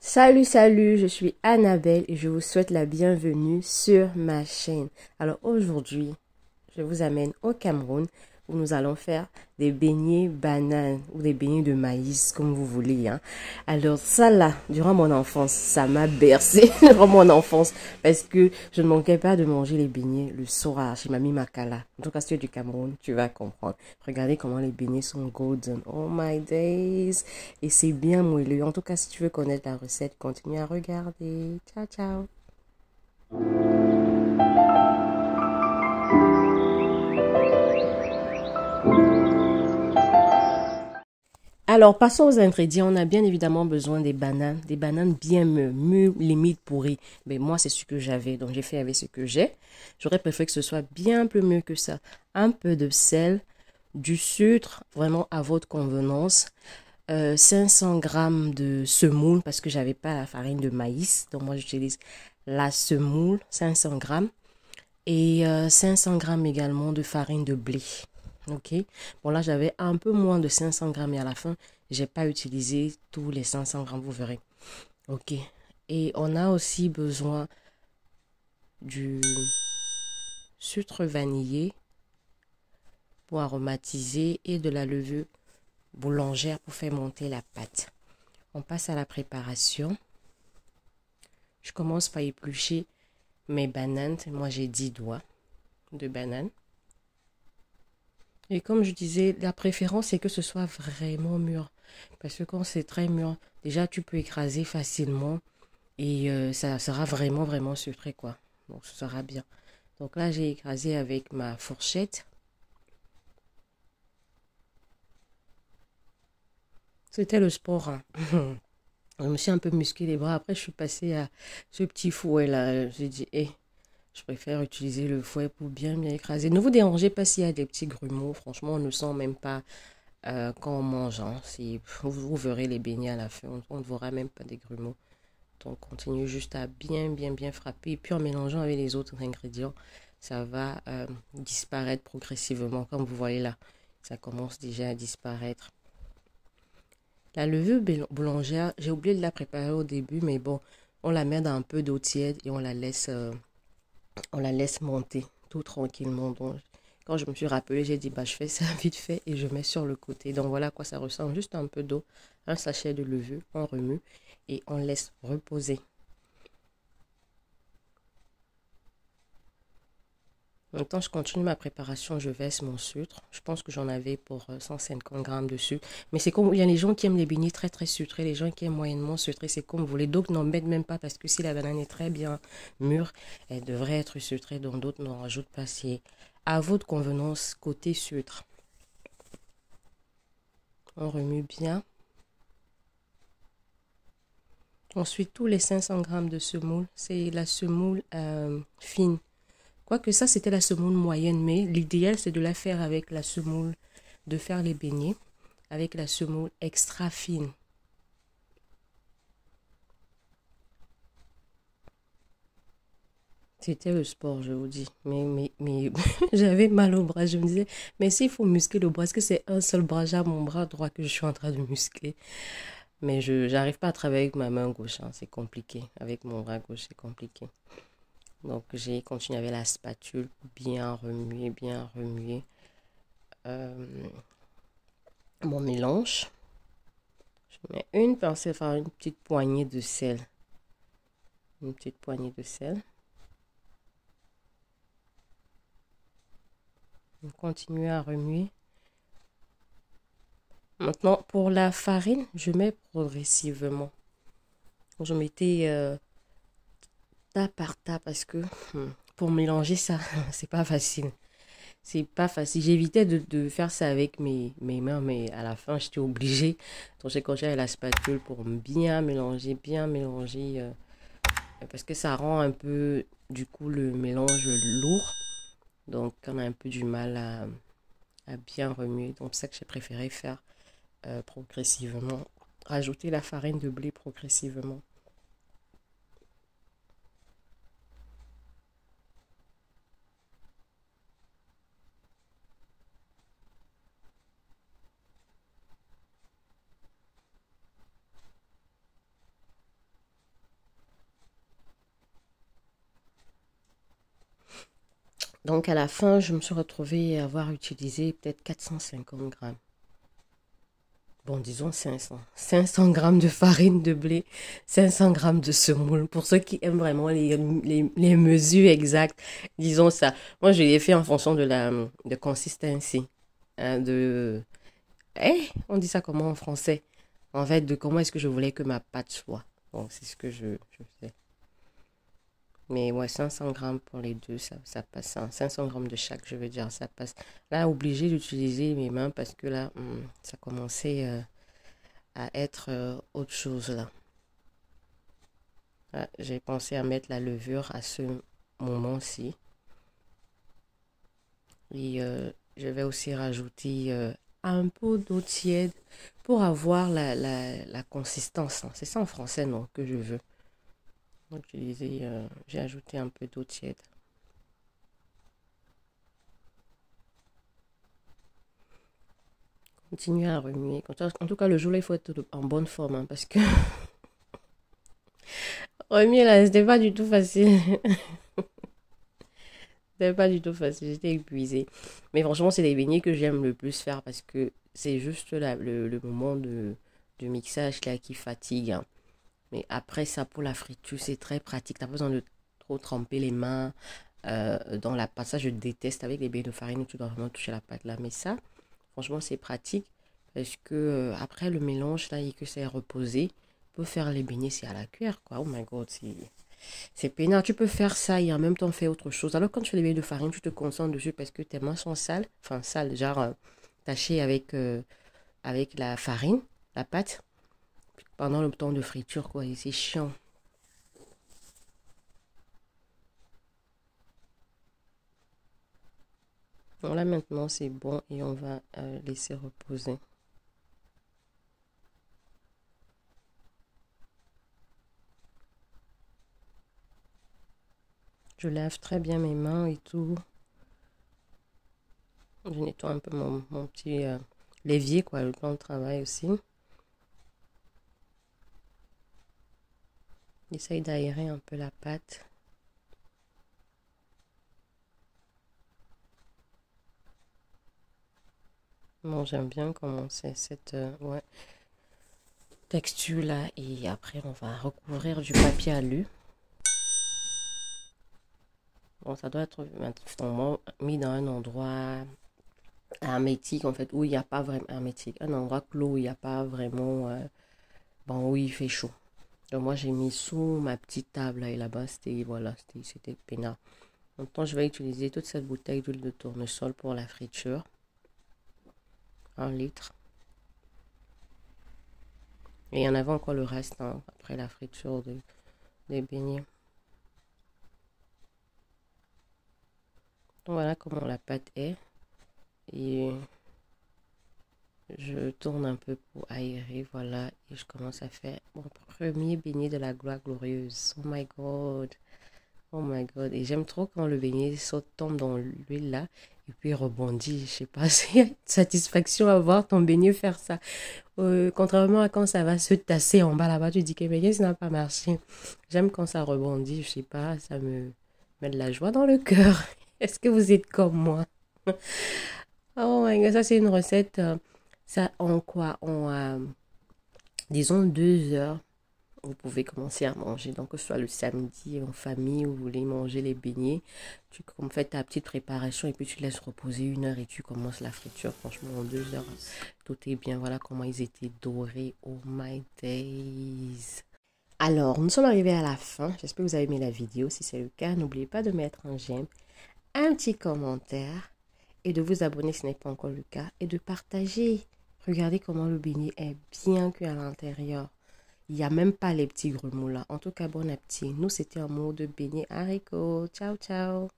Salut, je suis Annabelle et je vous souhaite la bienvenue sur ma chaîne. Alors aujourd'hui, je vous amène au Cameroun où nous allons faire des beignets bananes ou des beignets de maïs comme vous voulez. Alors ça là, durant mon enfance, ça m'a bercé durant mon enfance parce que je ne manquais pas de manger les beignets le soir chez Mamie Makala. En tout cas, si tu es du Cameroun, tu vas comprendre. Regardez comment les beignets sont golden. Oh my days! Et c'est bien moelleux. En tout cas, si tu veux connaître la recette, continue à regarder. Ciao, ciao! Alors, passons aux ingrédients. On a bien évidemment besoin des bananes bien mûres, limite pourries. Mais moi, c'est ce que j'avais, donc j'ai fait avec ce que j'ai. J'aurais préféré que ce soit bien plus mûr que ça. Un peu de sel, du sucre, vraiment à votre convenance. 500 grammes de semoule parce que j'avais pas la farine de maïs. Donc moi, j'utilise la semoule, 500 grammes. Et 500 grammes également de farine de blé. Ok. Bon, là, j'avais un peu moins de 500 grammes et à la fin, j'ai pas utilisé tous les 500 grammes, vous verrez. Ok. Et on a aussi besoin du sucre vanillé pour aromatiser et de la levure boulangère pour faire monter la pâte. On passe à la préparation. Je commence par éplucher mes bananes. Moi, j'ai 10 doigts de bananes. Et comme je disais, la préférence, c'est que ce soit vraiment mûr. Parce que quand c'est très mûr, déjà, tu peux écraser facilement. Et ça sera vraiment sucré, quoi. Donc, ce sera bien. Donc là, j'ai écrasé avec ma fourchette. C'était le sport, hein. Je me suis un peu musclé les bras. Après, je suis passée à ce petit fouet là. J'ai dit, je préfère utiliser le fouet pour bien écraser. Ne vous dérangez pas s'il y a des petits grumeaux. Franchement, on ne sent même pas quand on mange. Vous verrez les beignets à la fin. On ne verra même pas des grumeaux. Donc, continue juste à bien frapper. Et puis, en mélangeant avec les autres ingrédients, ça va disparaître progressivement. Comme vous voyez là, ça commence déjà à disparaître. La levure boulangère, j'ai oublié de la préparer au début, mais bon, on la met dans un peu d'eau tiède et on la laisse monter tout tranquillement. Donc, quand je me suis rappelé, j'ai dit, bah, je fais ça vite fait et je mets sur le côté. Donc, voilà à quoi ça ressemble. Juste un peu d'eau, un sachet de levure, on remue et on laisse reposer. Maintenant, je continue ma préparation, je verse mon sucre. Je pense que j'en avais pour 150 grammes de sucre. Mais c'est comme, il y a les gens qui aiment les beignets très sucrés, les gens qui aiment moyennement sucrés, c'est comme vous voulez. D'autres n'en mettent même pas parce que si la banane est très bien mûre, elle devrait être sucrée. Donc d'autres n'en rajoutent pas. C'est à votre convenance côté sucre. On remue bien. Ensuite, tous les 500 grammes de semoule, c'est la semoule fine. Quoique ça, c'était la semoule moyenne, mais l'idéal, c'est de la faire avec la semoule, de faire les beignets avec la semoule extra fine. C'était le sport, je vous dis. Mais j'avais mal au bras. Je me disais, mais s'il faut muscler le bras, est-ce que c'est un seul bras? J'ai mon bras droit que je suis en train de muscler. Mais je n'arrive pas à travailler avec ma main gauche. C'est compliqué. Avec mon bras gauche, c'est compliqué. Donc, j'ai continué avec la spatule, bien remuer mon mélange. Je mets une pincée, enfin une petite poignée de sel. Une petite poignée de sel. On continue à remuer. Maintenant, pour la farine, je mets progressivement. Je mettais tas par tas parce que pour mélanger ça, c'est pas facile. C'est pas facile. J'évitais de faire ça avec mes mains, mais à la fin, j'étais obligée. Donc, j'ai continué avec la spatule pour bien mélanger, parce que ça rend un peu, du coup, le mélange lourd. Donc, on a un peu du mal à bien remuer. Donc, c'est ça que j'ai préféré faire progressivement. Rajouter la farine de blé progressivement. Donc, à la fin, je me suis retrouvée à avoir utilisé peut-être 450 grammes. Bon, disons 500. 500 grammes de farine de blé, 500 grammes de semoule. Pour ceux qui aiment vraiment les mesures exactes, disons ça. Moi, je l'ai fait en fonction de la de consistency. Hein, on dit ça comment en français? En fait, de comment est-ce que je voulais que ma pâte soit. Bon, c'est ce que je fais. Mais ouais, 500 grammes pour les deux, ça passe. Hein. 500 grammes de chaque, je veux dire, ça passe. Là, obligé d'utiliser mes mains parce que là, ça commençait à être autre chose là. Ah, j'ai pensé à mettre la levure à ce moment-ci. Et je vais aussi rajouter un peu d'eau tiède pour avoir la consistance. Hein. C'est ça en français, non, que je veux. J'ai ajouté un peu d'eau tiède. Continuer à remuer. En tout cas, le jour-là, il faut être en bonne forme hein, parce que remuer là, c'était pas du tout facile. C'était pas du tout facile, j'étais épuisée. Mais franchement, c'est les beignets que j'aime le plus faire parce que c'est juste le moment de mixage là qui fatigue. Hein. Mais après ça, pour la friture, c'est très pratique. T'as pas besoin de trop tremper les mains dans la pâte. Ça, je déteste avec les beignets de farine où tu dois vraiment toucher la pâte là. Mais ça, franchement, c'est pratique parce que après le mélange là et que c'est reposé, tu peux faire les beignets, c'est à la cuillère quoi. Oh my god, c'est peinard. Tu peux faire ça et en même temps faire autre chose. Alors quand tu fais les beignets de farine, tu te concentres dessus parce que tes mains sont sales. Enfin, sales, genre tachées avec la farine, la pâte, pendant le temps de friture quoi. Et c'est chiant. Bon, là maintenant c'est bon et on va laisser reposer. Je lave très bien mes mains et tout. Je nettoie un peu mon petit l'évier, quoi, le plan de travail aussi. J'essaye d'aérer un peu la pâte. Bon, j'aime bien comment c'est cette ouais, texture-là. Et après, on va recouvrir du papier alu. Bon, ça doit être maintenant mis dans un endroit hermétique, en fait, où il n'y a pas vraiment hermétique. Un endroit clos où il n'y a pas vraiment... bon, où il fait chaud. Donc moi j'ai mis sous ma petite table là, et là-bas c'était voilà, c'était peinard. Maintenant je vais utiliser toute cette bouteille d'huile de tournesol pour la friture. 1 litre. Et il y en avait encore le reste hein, après la friture des beignets. Donc voilà comment la pâte est. Et je tourne un peu pour aérer, voilà. Et je commence à faire mon premier beignet de la gloire glorieuse. Oh my god. Oh my god. Et j'aime trop quand le beignet saute, tombe dans l'huile là. Et puis rebondit. Je sais pas, c'est une satisfaction à voir ton beignet faire ça. Contrairement à quand ça va se tasser en bas là-bas, tu dis que mais ça n'a pas marché. J'aime quand ça rebondit, je sais pas, ça me met de la joie dans le cœur. Est-ce que vous êtes comme moi? Oh my god, ça c'est une recette. Ça en quoi? Disons 2 heures. Vous pouvez commencer à manger. Donc, que ce soit le samedi en famille, où vous voulez manger les beignets, tu fais ta petite préparation et puis tu laisses reposer 1 heure et tu commences la friture. Franchement, en 2 heures, tout est bien. Voilà comment ils étaient dorés. Oh my days. Alors, nous sommes arrivés à la fin. J'espère que vous avez aimé la vidéo. Si c'est le cas, n'oubliez pas de mettre un j'aime, un petit commentaire et de vous abonner si ce n'est pas encore le cas et de partager. Regardez comment le beignet est bien cuit à l'intérieur. Il n'y a même pas les petits grumeaux là. En tout cas, bon appétit. Nous, c'était un mot de beignet haricot. Ciao, ciao.